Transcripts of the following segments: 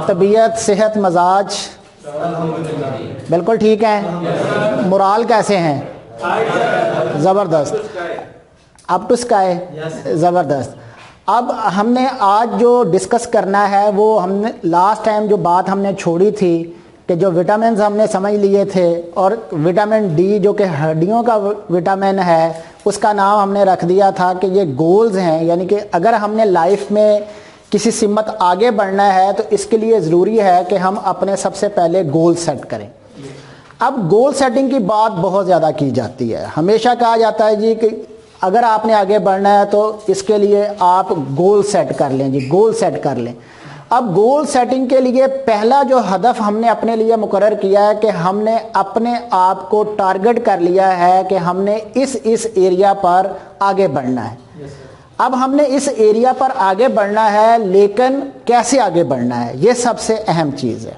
طبیعت صحت مزاج بالکل ٹھیک ہے. مرال کیسے ہیں؟ زبردست. Up to sky. زبردست. اب ہم نے آج جو ڈسکس کرنا ہے وہ ہم نے لاسٹ ٹائم جو بات ہم نے چھوڑی تھی کہ جو وٹامنز ہم نے سمجھ لیے تھے اور وٹامن ڈی جو کہ ہڈیوں کا وٹامن ہے اس کا نام ہم نے رکھ دیا تھا کہ یہ گولز ہیں. یعنی کہ اگر ہم نے لائف میں کسی سمت آگے بڑھنا ہے تو اس کے لیے ضروری ہے کہ ہم اپنے سب سے پہلے گول سیٹ کریں. اب گول سیٹنگ کی بات بہت زیادہ کی جاتی ہے. ہمیشہ کہا جاتا ہے جی کہ اگر آپ نے آگے بڑھنا ہے تو اس کے لیے آپ گول سیٹ کر لیں. جی گول سیٹ کر لیں. اب گول سیٹنگ کے لیے پہلا جو ہدف ہم نے اپنے لیے مقرر کیا ہے کہ ہم نے اپنے آپ کو ٹارگٹ کر لیا ہے کہ ہم نے اس ایریا پر آگے بڑھنا ہے. اب ہم نے اس ایریا پر آگے بڑھنا ہے لیکن کیسے آگے بڑھنا ہے یہ سب سے اہم چیز ہے.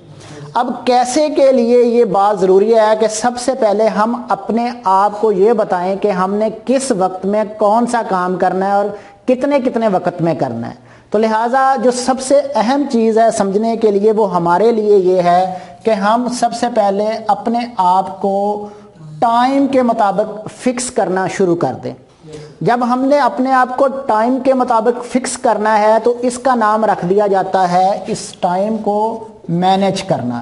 اب کیسے کے لیے یہ بات ضروری ہے کہ سب سے پہلے ہم اپنے آپ کو یہ بتائیں کہ ہم نے کس وقت میں کون سا کام کرنا ہے اور کتنے وقت میں کرنا ہے. تو لہٰذا جو سب سے اہم چیز ہے سمجھنے کے لیے وہ ہمارے لیے یہ ہے کہ ہم سب سے پہلے اپنے آپ کو ٹائم کے مطابق فکس کرنا شروع کر دیں. جب ہم نے اپنے آپ کو ٹائم کے مطابق فکس کرنا ہے تو اس کا نام رکھ دیا جاتا ہے اس ٹائم کو مینیج کرنا,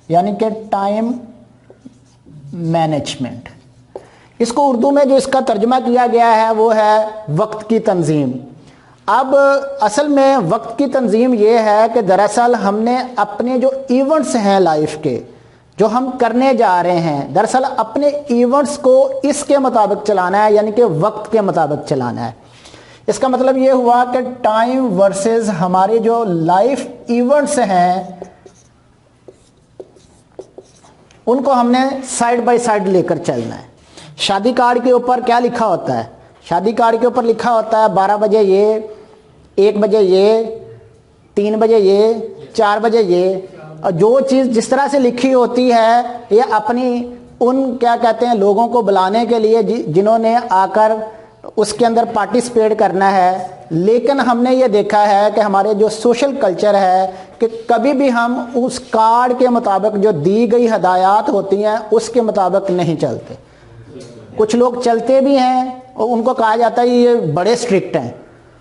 یعنی کہ ٹائم مینجمنٹ. اس کو اردو میں جو اس کا ترجمہ کیا گیا ہے وہ ہے وقت کی تنظیم. اب اصل میں وقت کی تنظیم یہ ہے کہ دراصل ہم نے اپنے جو ایونٹس ہیں لائف کے جو ہم کرنے جا رہے ہیں دراصل اپنے ایونٹس کو اس کے مطابق چلانا ہے, یعنی کہ وقت کے مطابق چلانا ہے. اس کا مطلب یہ ہوا کہ ٹائم ورسز ہمارے جو لائف ایونٹس ہیں ان کو ہم نے سائڈ بائی سائڈ لے کر چلنا ہے. شادی کارڈ کے اوپر کیا لکھا ہوتا ہے؟ شادی کارڈ کے اوپر لکھا ہوتا ہے 12 بجے یہ, 1 بجے یہ, 3 بجے یہ, 4 بجے یہ. اور جو چیز جس طرح سے لکھی ہوتی ہے یہ اپنی ان کیا کہتے ہیں لوگوں کو بلانے کے لیے جنہوں نے آ کر اس کے اندر پارٹیسپیٹ کرنا ہے. لیکن ہم نے یہ دیکھا ہے کہ ہمارے جو سوشل کلچر ہے کہ کبھی بھی ہم اس کارڈ کے مطابق جو دی گئی ہدایات ہوتی ہیں اس کے مطابق نہیں چلتے. کچھ لوگ چلتے بھی ہیں اور ان کو کہا جاتا ہے یہ بڑے اسٹرکٹ ہیں.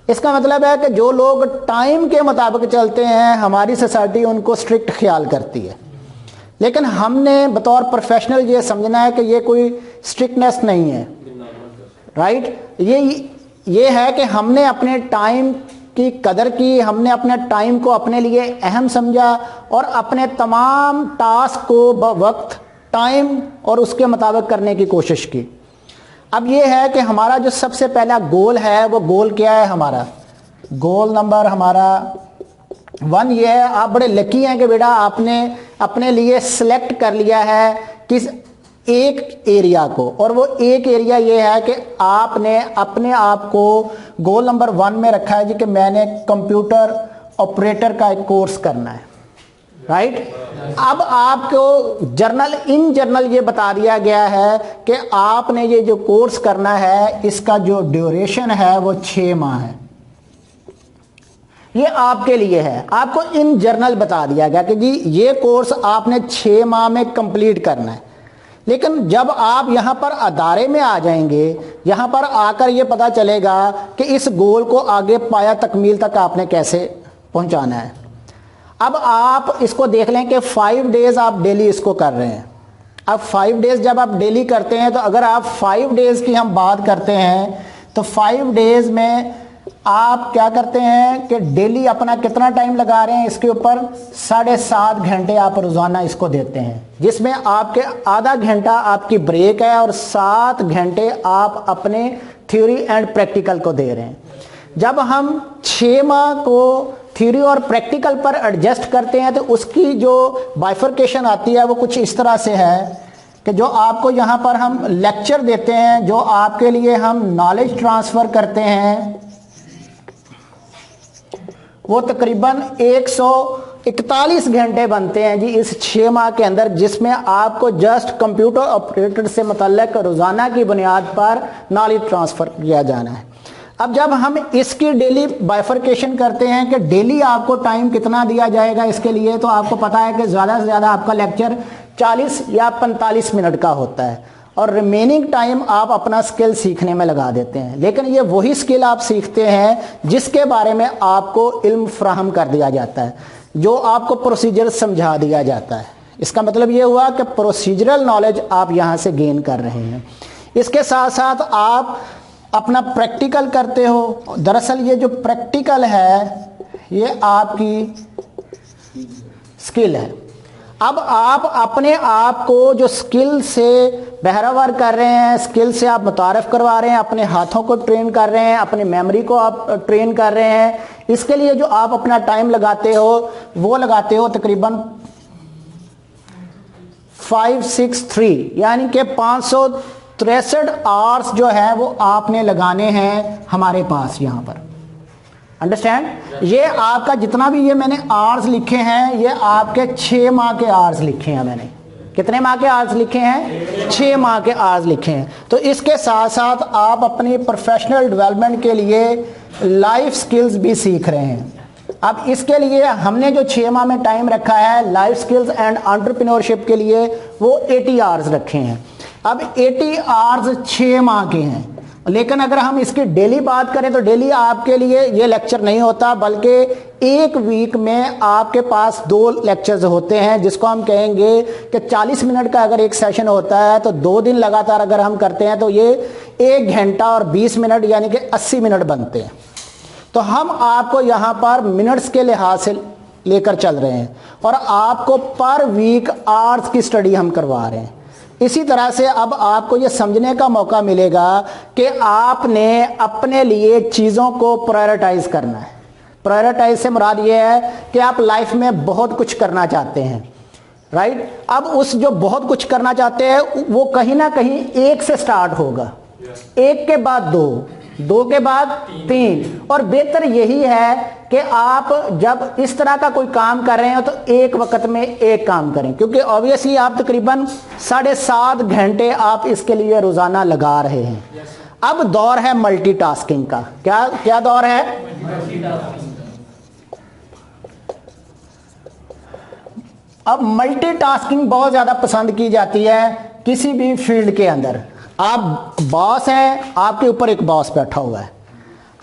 اس کا مطلب ہے کہ جو لوگ ٹائم کے مطابق چلتے ہیں ہماری سوسائٹی ان کو اسٹرکٹ خیال کرتی ہے. لیکن ہم نے بطور پروفیشنل یہ سمجھنا ہے کہ یہ کوئی اسٹرکٹنیس نہیں ہے. رائٹ. یہ ہے کہ ہم نے اپنے ٹائم کی قدر کی, ہم نے اپنے ٹائم کو اپنے لیے اہم سمجھا اور اپنے تمام ٹاسک کو وقت ٹائم اور اس کے مطابق کرنے کی کوشش کی. اب یہ ہے کہ ہمارا جو سب سے پہلا گول ہے وہ گول کیا ہے ہمارا؟ گول نمبر ہمارا 1 یہ ہے. آپ بڑے لکی ہیں کہ بیٹا آپ نے اپنے لیے سلیکٹ کر لیا ہے کس ایک ایریا کو, اور وہ ایک ایریا یہ ہے کہ آپ نے اپنے آپ کو گول نمبر 1 میں رکھا ہے جی کہ میں نے کمپیوٹر آپریٹر کا ایک کورس کرنا ہے. رائٹ. اب آپ کو ان جرنل یہ بتا دیا گیا ہے کہ آپ نے یہ جو کورس کرنا ہے اس کا جو ڈیوریشن ہے وہ 6 ماہ ہے. یہ آپ کے لیے ہے. آپ کو ان جرنل بتا دیا گیا کہ جی یہ کورس آپ نے 6 ماہ میں کمپلیٹ کرنا ہے. لیکن جب آپ یہاں پر ادارے میں آ جائیں گے یہاں پر آ کر یہ پتا چلے گا کہ اس گول کو آگے پایا تکمیل تک آپ نے کیسے پہنچانا ہے. اب آپ اس کو دیکھ لیں کہ 5 ڈیز آپ ڈیلی اس کو کر رہے ہیں. اب 5 ڈیز جب آپ ڈیلی کرتے ہیں تو اگر آپ 5 ڈیز کی ہم بات کرتے ہیں تو 5 ڈیز میں آپ کیا کرتے ہیں کہ ڈیلی اپنا کتنا ٹائم لگا رہے ہیں اس کے اوپر؟ 7.5 گھنٹے آپ روزانہ اس کو دیتے ہیں, جس میں آپ کے آدھا گھنٹہ آپ کی بریک ہے اور 7 گھنٹے آپ اپنے تھیوری اینڈ پریکٹیکل کو دے رہے ہیں. جب ہم 6 ماہ کو تھیوری اور پریکٹیکل پر ایڈجسٹ کرتے ہیں تو اس کی جو بائفرکیشن آتی ہے وہ کچھ اس طرح سے ہے کہ جو آپ کو یہاں پر ہم لیکچر دیتے ہیں, جو آپ کے لیے ہم نالج ٹرانسفر کرتے ہیں وہ تقریباً 141 گھنٹے بنتے ہیں جی اس 6 ماہ کے اندر, جس میں آپ کو جسٹ کمپیوٹر آپریٹر سے متعلق روزانہ کی بنیاد پر نالج ٹرانسفر کیا جانا ہے. अब जब हम इसकी डेली बाइफरकेशन करते हैं कि डेली आपको टाइम कितना दिया जाएगा इसके लिए, तो आपको पता है कि ज़्यादा से ज़्यादा आपका लेक्चर 40 या 45 मिनट का होता है और रिमेनिंग टाइम आप अपना स्किल सीखने में लगा देते हैं। लेकिन ये वही स्किल आप सीखते हैं जिसके बारे में आपको इल्म फ्राहम कर दिया जाता है, जो आपको प्रोसीजर समझा दिया जाता है। इसका मतलब ये हुआ कि प्रोसीजरल नॉलेज आप यहाँ से गेन कर रहे हैं। इसके साथ साथ आप अपना प्रैक्टिकल करते हो। दरअसल ये जो प्रैक्टिकल है ये आपकी स्किल है। अब आप अपने आप को जो स्किल से बहरावर कर रहे हैं, स्किल से आप मुतारफ़ करवा रहे हैं, अपने हाथों को ट्रेन कर रहे हैं, अपनी मेमोरी को आप ट्रेन कर रहे हैं। इसके लिए जो आप अपना टाइम लगाते हो वो लगाते हो तकरीबन 563, यानी कि 563 आवर्स जो है वो आपने लगाने हैं हमारे पास यहाँ पर। अंडरस्टैंड? ये आपका जितना भी ये मैंने आवर्स लिखे हैं ये आपके 6 माह के आवर्स लिखे हैं मैंने। कितने माह के आवर्स लिखे हैं? 6 माह के आवर्स लिखे हैं। तो इसके साथ साथ आप अपनी प्रोफेशनल डेवलपमेंट के लिए लाइफ स्किल्स भी सीख रहे हैं। अब इसके लिए हमने जो 6 माह में टाइम रखा है लाइफ स्किल्स एंड एंटरप्रेन्योरशिप के लिए वो 80 आवर्स रखे हैं। अब 80 आवर्स 6 माह के हैं, लेकिन अगर हम इसकी डेली बात करें तो डेली आपके लिए ये लेक्चर नहीं होता, बल्कि एक वीक में आपके पास 2 लेक्चर्स होते हैं, जिसको हम कहेंगे कि 40 मिनट का अगर एक सेशन होता है तो 2 दिन लगातार अगर हम करते हैं तो ये 1 घंटा और 20 मिनट यानी कि 80 मिनट बनते हैं। तो हम आपको यहाँ पर मिनट्स के लिहाज से लेकर चल रहे हैं और आपको पर वीक आवर्स की स्टडी हम करवा रहे हैं। इसी तरह से अब आपको ये समझने का मौका मिलेगा कि आपने अपने लिए चीज़ों को प्रायोरिटाइज करना है। प्रायोरिटाइज से मुराद ये है कि आप लाइफ में बहुत कुछ करना चाहते हैं, राइट? अब उस जो बहुत कुछ करना चाहते हैं वो कहीं ना कहीं 1 से स्टार्ट होगा, 1 के बाद 2, 2 के बाद 3, और बेहतर यही है कि आप जब इस तरह का कोई काम कर रहे हो तो एक वक्त में एक काम करें, क्योंकि ऑब्वियसली आप तकरीबन 7.5 घंटे आप इसके लिए रोजाना लगा रहे हैं। अब दौर है मल्टीटास्किंग का। क्या क्या दौर है? अब मल्टीटास्किंग बहुत ज्यादा पसंद की जाती है किसी भी फील्ड के अंदर। आप बॉस हैं, आपके ऊपर एक बॉस बैठा हुआ है।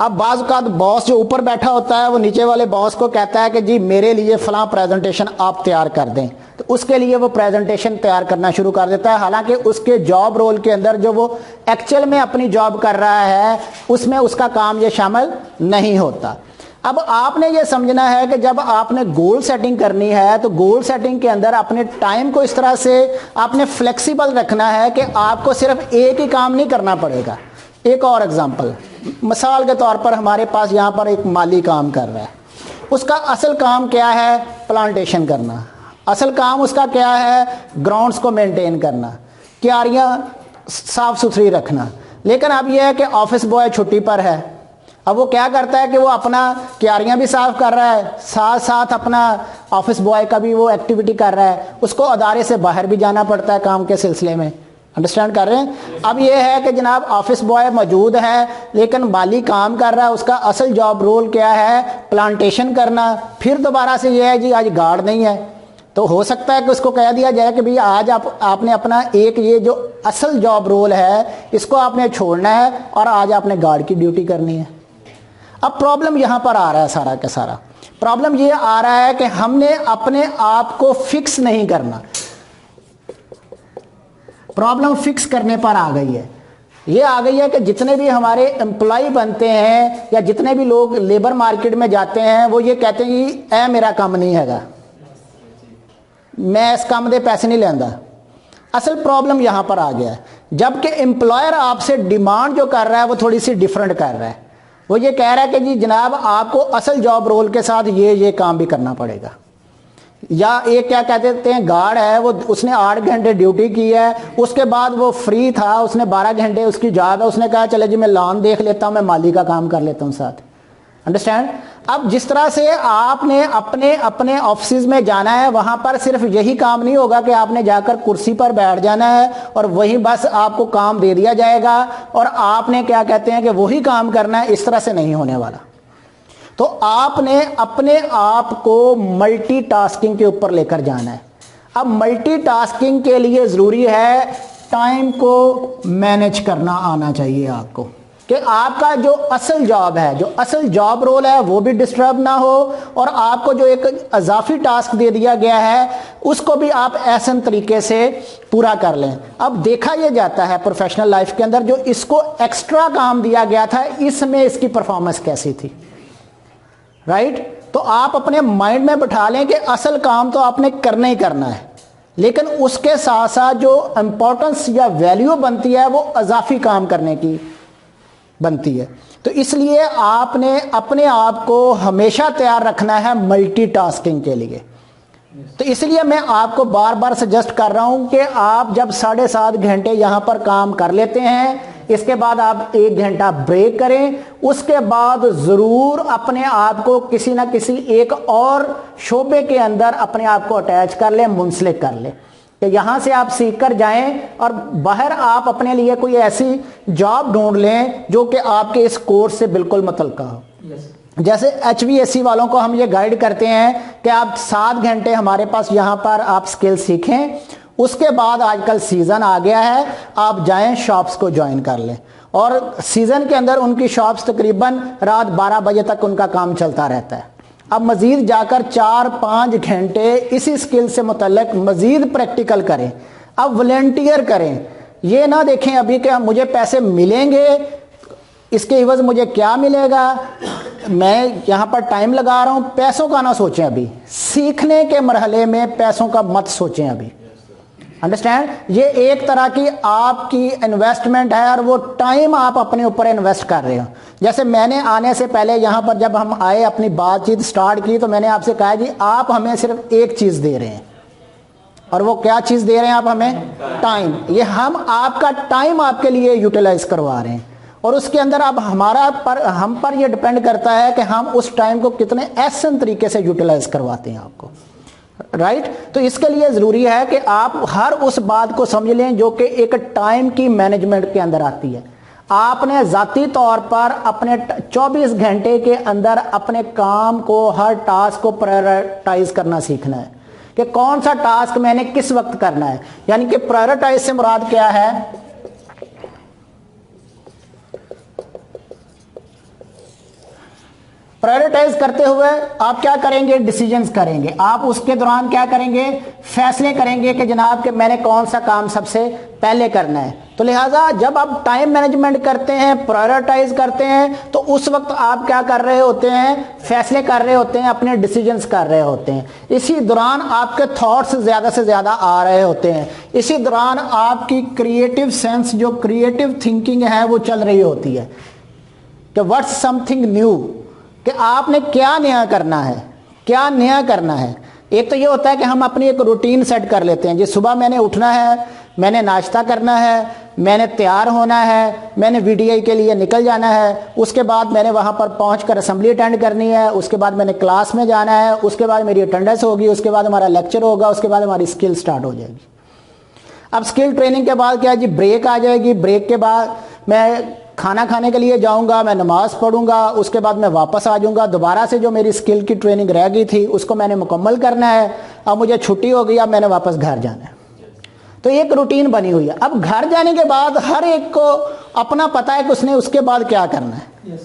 अब बाज़ का बॉस जो ऊपर बैठा होता है वो नीचे वाले बॉस को कहता है कि जी मेरे लिए फलां प्रेजेंटेशन आप तैयार कर दें, तो उसके लिए वो प्रेजेंटेशन तैयार करना शुरू कर देता है। हालांकि उसके जॉब रोल के अंदर जो वो एक्चुअल में अपनी जॉब कर रहा है उसमें उसका काम ये शामिल नहीं होता। अब आपने ये समझना है कि जब आपने गोल सेटिंग करनी है तो गोल सेटिंग के अंदर अपने टाइम को इस तरह से आपने फ्लेक्सिबल रखना है कि आपको सिर्फ एक ही काम नहीं करना पड़ेगा। एक और एग्जांपल, मिसाल के तौर पर हमारे पास यहाँ पर एक माली काम कर रहा है, उसका असल काम क्या है? प्लांटेशन करना। असल काम उसका क्या है? ग्राउंड्स को मेंटेन करना, क्यारियाँ साफ सुथरी रखना। लेकिन अब यह है कि ऑफिस बॉय छुट्टी पर है। अब वो क्या करता है कि वो अपना क्यारियाँ भी साफ कर रहा है, साथ साथ अपना ऑफिस बॉय का भी वो एक्टिविटी कर रहा है। उसको अदारे से बाहर भी जाना पड़ता है काम के सिलसिले में। अंडरस्टैंड कर रहे हैं? अब ये है कि जनाब ऑफिस बॉय मौजूद है लेकिन माली काम कर रहा है, उसका असल जॉब रोल क्या है? प्लांटेशन करना। फिर दोबारा से ये है जी आज गार्ड नहीं है, तो हो सकता है कि उसको कह दिया जाए कि भैया आज आपने अपना एक ये जो असल जॉब रोल है इसको आपने छोड़ना है और आज आपने गार्ड की ड्यूटी करनी है। अब प्रॉब्लम यहाँ पर आ रहा है, सारा का सारा प्रॉब्लम ये आ रहा है कि हमने अपने आप को फिक्स नहीं करना। प्रॉब्लम फिक्स करने पर आ गई है। ये आ गई है कि जितने भी हमारे एम्प्लॉय बनते हैं या जितने भी लोग लेबर मार्केट में जाते हैं वो ये कहते हैं कि ऐ मेरा काम नहीं हैगा, मैं इस काम दे पैसे नहीं लेंदा। असल प्रॉब्लम यहाँ पर आ गया है, जबकि एम्प्लॉयर आपसे डिमांड जो कर रहा है वो थोड़ी सी डिफरेंट कर रहा है। वो ये कह रहा है कि जी जनाब आपको असल जॉब रोल के साथ ये काम भी करना पड़ेगा। या एक क्या कह देते हैं गार्ड है, वो उसने 8 घंटे ड्यूटी की है, उसके बाद वो फ्री था, उसने 12 घंटे उसकी जॉब है, उसने कहा चले जी मैं लॉन देख लेता हूँ, मैं माली का काम कर लेता हूँ साथ। अंडरस्टैंड? اب جس طرح سے آپ نے اپنے آفسز میں جانا ہے، وہاں پر صرف یہی کام نہیں ہوگا کہ آپ نے جا کر کرسی پر بیٹھ جانا ہے اور وہی بس آپ کو کام دے دیا جائے گا اور آپ نے کیا کہتے ہیں کہ وہی کام کرنا ہے، اس طرح سے نہیں ہونے والا. تو آپ نے اپنے آپ کو ملٹی ٹاسکنگ کے اوپر لے کر جانا ہے. اب ملٹی ٹاسکنگ کے لیے ضروری ہے ٹائم کو مینج کرنا آنا چاہیے آپ کو، کہ آپ کا جو اصل جاب ہے، جو اصل جاب رول ہے وہ بھی ڈسٹرب نہ ہو، اور آپ کو جو ایک اضافی ٹاسک دے دیا گیا ہے اس کو بھی آپ احسن طریقے سے پورا کر لیں. اب دیکھا یہ جاتا ہے پروفیشنل لائف کے اندر جو اس کو ایکسٹرا کام دیا گیا تھا اس میں اس کی پرفارمنس کیسی تھی، رائٹ؟ تو آپ اپنے مائنڈ میں بٹھا لیں کہ اصل کام تو آپ نے کرنا ہی کرنا ہے، لیکن اس کے ساتھ ساتھ جو امپورٹنس یا ویلیو بنتی ہے وہ اضافی کام کرنے کی بنتی ہے. تو اس لیے آپ نے اپنے آپ کو ہمیشہ تیار رکھنا ہے ملٹی ٹاسکنگ کے لیے. تو اس لیے میں آپ کو بار بار سجیسٹ کر رہا ہوں کہ آپ جب 7.5 گھنٹے یہاں پر کام کر لیتے ہیں، اس کے بعد آپ 1 گھنٹہ بریک کریں، اس کے بعد ضرور اپنے آپ کو کسی نہ کسی ایک اور شعبے کے اندر اپنے آپ کو اٹیچ کر لیں، منسلک کر لیں، کہ یہاں سے آپ سیکھ کر جائیں اور باہر آپ اپنے لیے کوئی ایسی جاب ڈھونڈ لیں جو کہ آپ کے اس کورس سے بالکل متعلقہ ہو. جیسے HVAC والوں کو ہم یہ گائیڈ کرتے ہیں کہ آپ 7 گھنٹے ہمارے پاس یہاں پر آپ سکل سیکھیں، اس کے بعد آج کل سیزن آ گیا ہے، آپ جائیں شاپس کو جوائن کر لیں، اور سیزن کے اندر ان کی شاپس تقریباً رات 12 بجے تک ان کا کام چلتا رہتا ہے. اب مزید جا کر 4-5 گھنٹے اسی سکل سے متعلق مزید پریکٹیکل کریں. اب والنٹیئر کریں، یہ نہ دیکھیں ابھی کہ مجھے پیسے ملیں گے، اس کے عوض مجھے کیا ملے گا، میں یہاں پر ٹائم لگا رہا ہوں، پیسوں کا نہ سوچیں. ابھی سیکھنے کے مرحلے میں پیسوں کا مت سوچیں ابھی. انڈرسٹینڈ؟ یہ ایک طرح کی آپ کی انویسٹمنٹ ہے اور وہ ٹائم آپ اپنے اوپر انویسٹ کر رہے ہو. جیسے میں نے آنے سے پہلے یہاں پر جب ہم آئے اپنی بات چیت سٹارٹ کی تو میں نے آپ سے کہا جی آپ ہمیں صرف ایک چیز دے رہے ہیں، اور وہ کیا چیز دے رہے ہیں آپ ہمیں؟ ٹائم. یہ ہم آپ کا ٹائم آپ کے لیے یوٹیلائز کروا رہے ہیں، اور اس کے اندر اب ہم پر یہ ڈپینڈ کرتا ہے کہ ہم اس ٹائم کو کتنے احسن طریقے سے یوٹیلائز کرواتے ہیں آپ کو، رائٹ؟ تو اس کے لیے ضروری ہے کہ آپ ہر اس بات کو سمجھ لیں جو کہ ایک ٹائم کی مینجمنٹ کے اندر آتی ہے. آپ نے ذاتی طور پر اپنے 24 گھنٹے کے اندر اپنے کام کو، ہر ٹاسک کو پرائورٹائز کرنا سیکھنا ہے کہ کون سا ٹاسک میں نے کس وقت کرنا ہے. یعنی کہ پرائورٹائز سے مراد کیا ہے؟ پرائورٹائز کرتے ہوئے آپ کیا کریں گے؟ ڈیسیجنز کریں گے. آپ اس کے دوران کیا کریں گے؟ فیصلے کریں گے کہ جناب کہ میں نے کون سا کام سب سے پہلے کرنا ہے. تو لہٰذا جب آپ ٹائم مینجمنٹ کرتے ہیں، پرائورٹائز کرتے ہیں، تو اس وقت آپ کیا کر رہے ہوتے ہیں؟ فیصلے کر رہے ہوتے ہیں، اپنے ڈیسیجنز کر رہے ہوتے ہیں. اسی دوران آپ کے تھاٹس زیادہ سے زیادہ آ رہے ہوتے ہیں. اسی دوران آپ کی کریٹو سینس، جو کریٹو تھنکنگ ہے وہ چل رہی ہوتی ہے کہ واٹس سم تھنگ نیو، کہ آپ نے کیا نیا کرنا ہے، کیا نیا کرنا ہے. ایک تو یہ ہوتا ہے کہ ہم اپنی ایک روٹین سیٹ کر لیتے ہیں، جی صبح میں نے اٹھنا ہے، میں نے ناشتہ کرنا ہے، میں نے تیار ہونا ہے، میں نے VDI کے لیے نکل جانا ہے، اس کے بعد میں نے وہاں پر پہنچ کر اسمبلی اٹینڈ کرنی ہے، اس کے بعد میں نے کلاس میں جانا ہے، اس کے بعد میری اٹینڈنس ہوگی، اس کے بعد ہمارا لیکچر ہوگا، اس کے بعد ہماری اسکل سٹارٹ ہو جائے گی. اب اسکل ٹریننگ کے بعد کیا جی؟ بریک آ جائے گی. بریک کے بعد میں کھانا کھانے کے لیے جاؤں گا، میں نماز پڑھوں گا، اس کے بعد میں واپس آ جاؤں گا. دوبارہ سے جو میری اسکل کی ٹریننگ رہ گئی تھی اس کو میں نے مکمل کرنا ہے. اب مجھے چھٹی ہو گئی، اب میں نے واپس گھر جانا ہے. تو ایک روٹین بنی ہوئی ہے. اب گھر جانے کے بعد ہر ایک کو اپنا پتا ہے کہ اس نے اس کے بعد کیا کرنا ہے،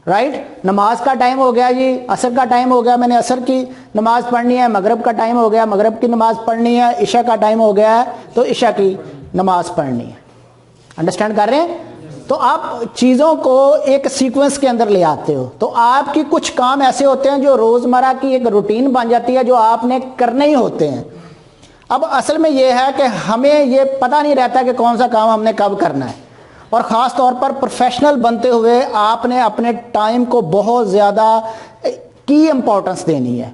رائٹ؟ نماز کا ٹائم ہو گیا جی، عصر کا ٹائم ہو گیا، میں نے عصر کی نماز پڑھنی ہے. مغرب کا ٹائم ہو گیا، مغرب کی نماز پڑھنی ہے. عشاء کا ٹائم ہو گیا ہے تو عشاء کی نماز پڑھنی ہے. انڈرسٹینڈ کر رہے ہیں؟ تو آپ چیزوں کو ایک سیکوینس کے اندر لے آتے ہو. تو آپ کی کچھ کام ایسے ہوتے ہیں جو روزمرہ کی ایک روٹین بن جاتی ہے جو آپ نے کرنے ہی ہوتے ہیں. اب اصل میں یہ ہے کہ ہمیں یہ پتہ نہیں رہتا کہ کون سا کام ہم نے کب کرنا ہے، اور خاص طور پر پروفیشنل بنتے ہوئے آپ نے اپنے ٹائم کو بہت زیادہ کی امپورٹنس دینی ہے.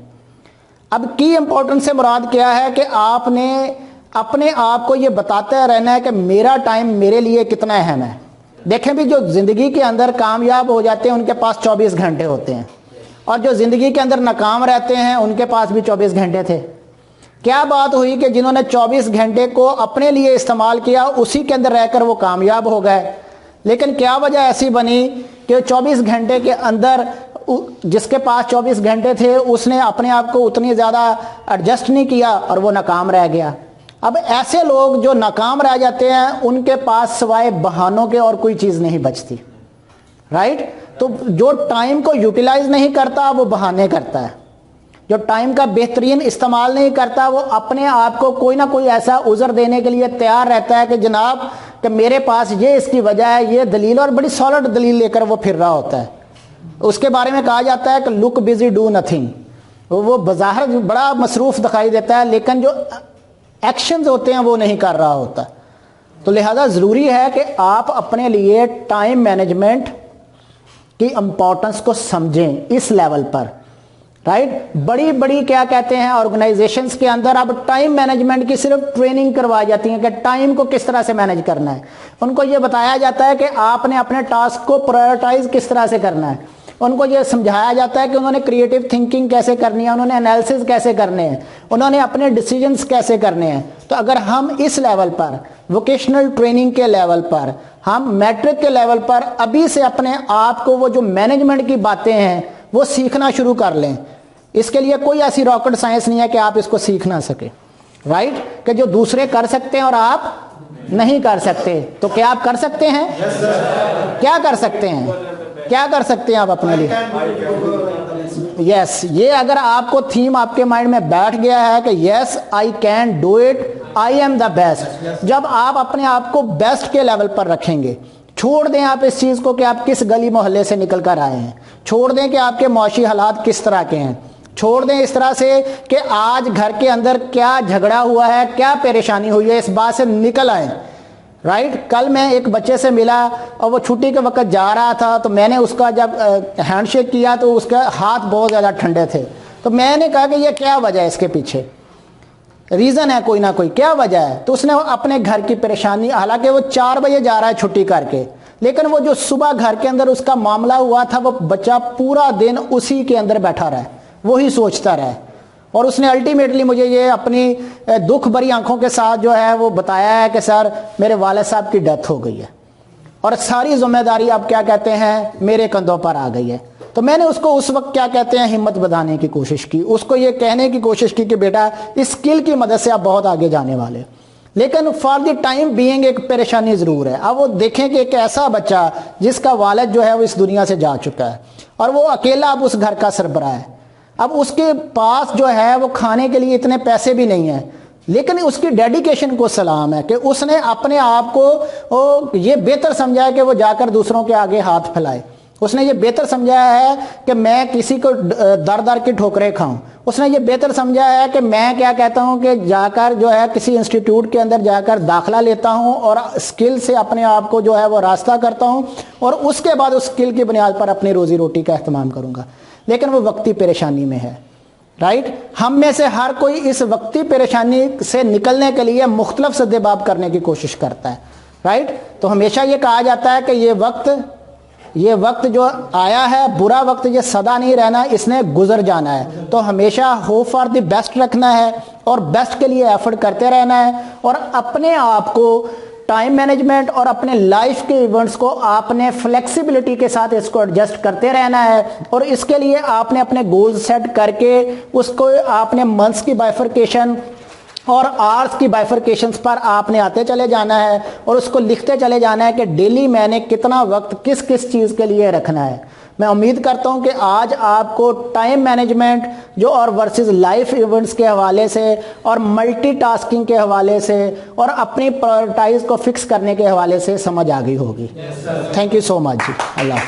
اب کی امپورٹنس سے مراد کیا ہے کہ آپ نے اپنے آپ کو یہ بتاتے رہنا ہے کہ میرا ٹائم میرے لیے کتنا اہم ہے. دیکھیں بھی جو زندگی کے اندر کامیاب ہو جاتے ہیں ان کے پاس 24 گھنٹے ہوتے ہیں، اور جو ज़िंदगी के अंदर नाकाम रहते हैं उनके पास भी 24 घंटे थे। क्या बात हुई कि जिन्होंने 24 घंटे को अपने लिए इस्तेमाल किया उसी के अंदर रहकर वो कामयाब हो गए। लेकिन क्या वजह ऐसी बनी कि 24 घंटे के अंदर जिसके पास 24 घंटे थे उसने अपने आप को उतनी ज़्यादा एडजस्ट नहीं किया और वो नाकाम रह गया। अब ऐसे लोग जो नाकाम रह जाते हैं उनके पास सिवाय बहानों के और कोई चीज़ नहीं बचती, राइट। तो जो टाइम को यूटिलाइज नहीं करता वो बहाने करता है, जो टाइम का बेहतरीन इस्तेमाल नहीं करता वो अपने आप को कोई ना कोई ऐसा उज़र देने के लिए तैयार रहता है कि जनाब कि मेरे पास ये इसकी वजह है, ये दलील, और बड़ी सॉलिड दलील लेकर वो फिर रहा होता है। उसके बारे में कहा जाता है कि लुक बिजी डू नथिंग। वो बज़ाहिर बड़ा मसरूफ़ दिखाई देता है लेकिन जो एक्शंस होते हैं वो नहीं कर रहा होता। तो लिहाजा ज़रूरी है कि आप अपने लिए टाइम मैनेजमेंट की इम्पोर्टेंस को समझें इस लेवल पर, राइट। बड़ी बड़ी क्या कहते हैं ऑर्गेनाइजेशंस के अंदर अब टाइम मैनेजमेंट की सिर्फ ट्रेनिंग करवाई जाती है कि टाइम को किस तरह से मैनेज करना है। उनको ये बताया जाता है कि आपने अपने टास्क को प्रायोरिटाइज किस तरह से करना है। उनको ये समझाया जाता है कि उन्होंने क्रिएटिव थिंकिंग कैसे करनी है, उन्होंने एनालिसिस कैसे करने हैं, उन्होंने अपने डिसीजंस कैसे करने हैं। तो अगर हम इस लेवल पर, वोकेशनल ट्रेनिंग के लेवल पर, हम मैट्रिक के लेवल पर अभी से अपने आप को वो जो मैनेजमेंट की बातें हैं वो सीखना शुरू कर लें। इसके लिए कोई ऐसी रॉकेट साइंस नहीं है कि आप इसको सीख ना सके, राइट। कि जो दूसरे कर सकते हैं और आप नहीं कर सकते, तो क्या आप कर सकते हैं? क्या कर सकते हैं? क्या कर सकते हैं आप अपने लिए? यस, ये अगर आपको थीम आपके माइंड में बैठ गया है कि yes I can do it, I am the best, जब आप अपने आप को बेस्ट के लेवल पर रखेंगे, छोड़ दें आप इस चीज़ को कि आप किस गली मोहल्ले से निकल कर आए हैं, छोड़ दें कि आपके मौशी हालात किस तरह के हैं, छोड़ दें इस तरह से कि आज घर के अंदर क्या झगड़ा हुआ है, क्या परेशानी हुई है, इस बात से निकल आए, राइट। कल मैं एक बच्चे से मिला और वो छुट्टी के वक्त जा रहा था, तो मैंने उसका जब हैंडशेक किया तो उसके हाथ बहुत ज़्यादा ठंडे थे। तो मैंने कहा कि ये क्या वजह है, इसके पीछे रीज़न है कोई ना कोई, क्या वजह है? तो उसने अपने घर की परेशानी, हालांकि वो 4 बजे जा रहा है छुट्टी करके, लेकिन वो जो सुबह घर के अंदर उसका मामला हुआ था वो बच्चा पूरा दिन उसी के अंदर बैठा रहा, वही सोचता रहा, और उसने अल्टीमेटली मुझे ये अपनी दुख भरी आंखों के साथ जो है वो बताया है कि सर मेरे वालिद साहब की डेथ हो गई है और सारी जिम्मेदारी अब क्या कहते हैं मेरे कंधों पर आ गई है। तो मैंने उसको उस वक्त क्या कहते हैं हिम्मत बढ़ाने की कोशिश की, उसको ये कहने की कोशिश की कि बेटा इस स्किल की मदद से आप बहुत आगे जाने वाले, लेकिन फॉर द टाइम बीइंग एक परेशानी ज़रूर है। अब वो देखें कि एक ऐसा बच्चा जिसका वालिद जो है वो इस दुनिया से जा चुका है और वो अकेला अब उस घर का सरबराह है, अब उसके पास जो है वो खाने के लिए इतने पैसे भी नहीं हैं, लेकिन उसकी डेडिकेशन को सलाम है कि उसने अपने आप को ये बेहतर समझा है कि वो जाकर दूसरों के आगे हाथ फैलाए। उसने ये बेहतर समझा है कि मैं किसी को दर दर की ठोकरें खाऊं। उसने ये बेहतर समझा है कि मैं क्या कहता हूं कि जाकर जो है किसी इंस्टीट्यूट के अंदर जाकर दाखला लेता हूं और स्किल से अपने आप को जो है वो रास्ता करता हूं और उसके बाद उस स्किल की बुनियाद पर अपनी रोजी रोटी का इस्तेमाल करूंगा। लेकिन वो वक्ती परेशानी में है, राइट। हम में से हर कोई इस वक्ती परेशानी से निकलने के लिए मुख्तलिफ सद्देबाब करने की कोशिश करता है, राइट। तो हमेशा ये कहा जाता है कि ये वक्त जो आया है बुरा वक्त, ये सदा नहीं रहना, इसने गुजर जाना है। तो हमेशा होप फॉर द बेस्ट रखना है और बेस्ट के लिए एफर्ट करते रहना है और अपने आप को टाइम मैनेजमेंट और अपने लाइफ के इवेंट्स को आपने फ्लेक्सिबिलिटी के साथ इसको एडजस्ट करते रहना है। और इसके लिए आपने अपने गोल्स सेट करके उसको आपने मंथ्स की बाइफरकेशन और आवर्स की बाइफरकेशंस पर आपने आते चले जाना है और उसको लिखते चले जाना है कि डेली मैंने कितना वक्त किस किस चीज़ के लिए रखना है। मैं उम्मीद करता हूं कि आज आपको टाइम मैनेजमेंट जो और वर्सेस लाइफ इवेंट्स के हवाले से और मल्टीटास्किंग के हवाले से और अपनी प्रायोरिटाइज को फिक्स करने के हवाले से समझ आ गई होगी। थैंक यू सो मच जी। अल्लाह।